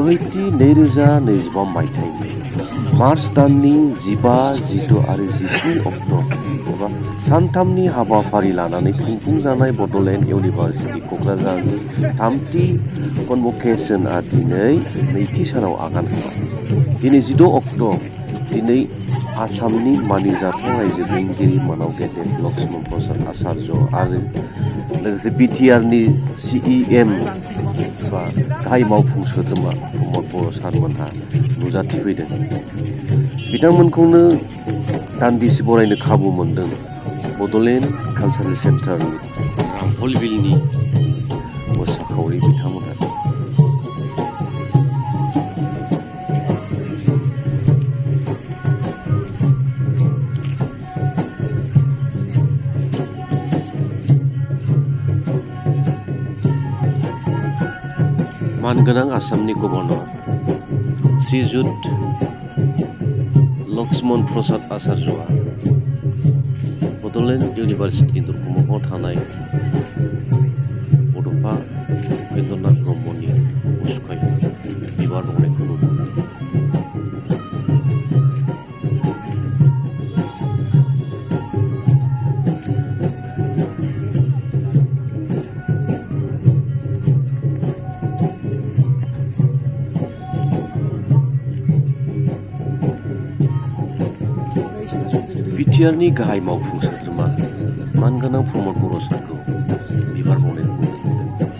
बोहैथि 2025 मायथाइनि मार्च दाननि 15, 16 आरो 17 अक्ट' एबा सानथामनि हाबाफारि लानानै खुंफुंजानाय बड'लेण्ड इउनिभारसिटि क'क्राझारनि थामथि कनभकेसनआ दिनै नैथि सानाव आगान होबाय। दिनै 16 अक्ट', दिनै आसामनि मानिजाथाव रायजो बेंगिरि मानाव गेदेर लक्ष्मण प्रसाद आचार्य आरो लोगोसे बिटिआरनि सिइएम एबा गाहाय मावफुं सोद्रोमा प्रमद बर' सारमोनहा नुजाथिफैदों। बिथांमोनखौनो दान्दिसे बरायनो खाबु मोनदों बड'लेण्ड कालचारेल सेन्टारनि रामफलबिलनि मोसाखावरि बिथांमोनहा। मानगोनां आसामनि गभर्नर श्रीयुत लक्ष्मण प्रसाद आचार्यआ बड'लेण्ड इउनिभारसिटिनि दरखंमोखाङाव थानाय बड'फा उपेन्द्रनाथ ब्रह्मनि मुसुखायाव बिबार बावनायखौ नुनो मोनदों। बिटिआरनि गाहाय मावफुं सोद्रोमा मानगोनां प्रमद बर' सारखौ बिबार बावनायखौ नुनो मोनदों।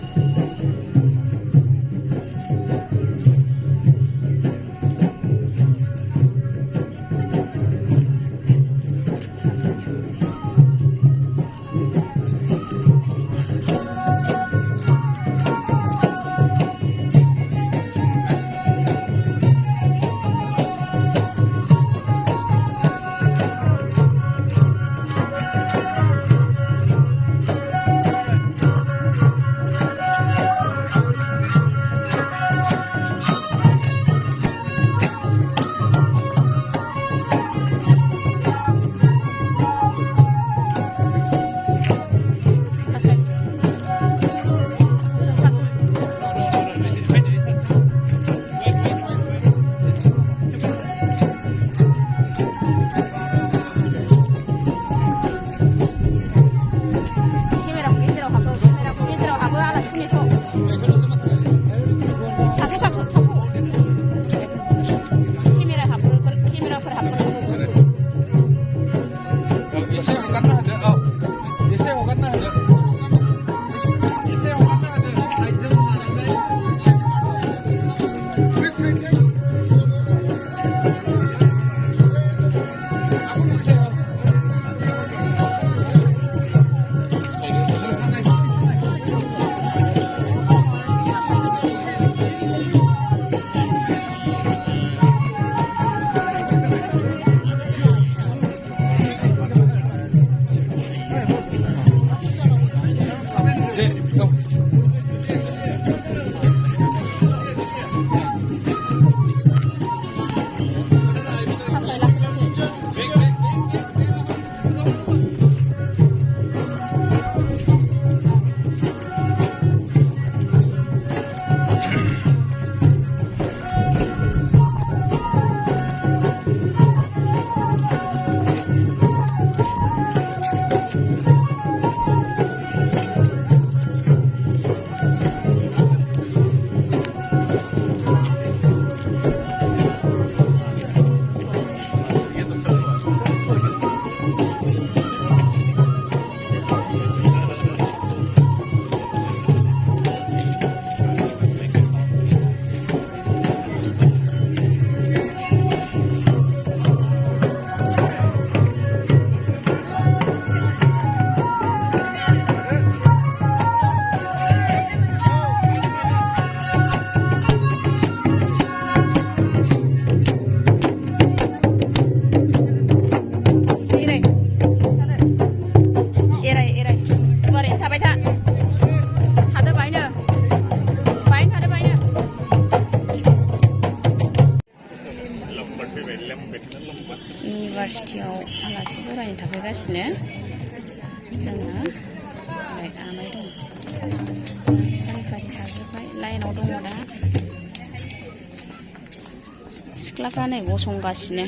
सिख्लाफ्रा नै गसंगासिनो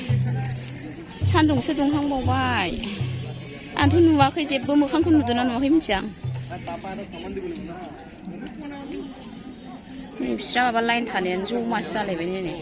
सान्दुं सोदुंहां बावबाय आंथ' नुवाखै जेबो मोखांखौ नुदोंना नुवाखै मिथिया आं नै बिस्रा माबा लाइन थानायानो जमासो जालायबाय नै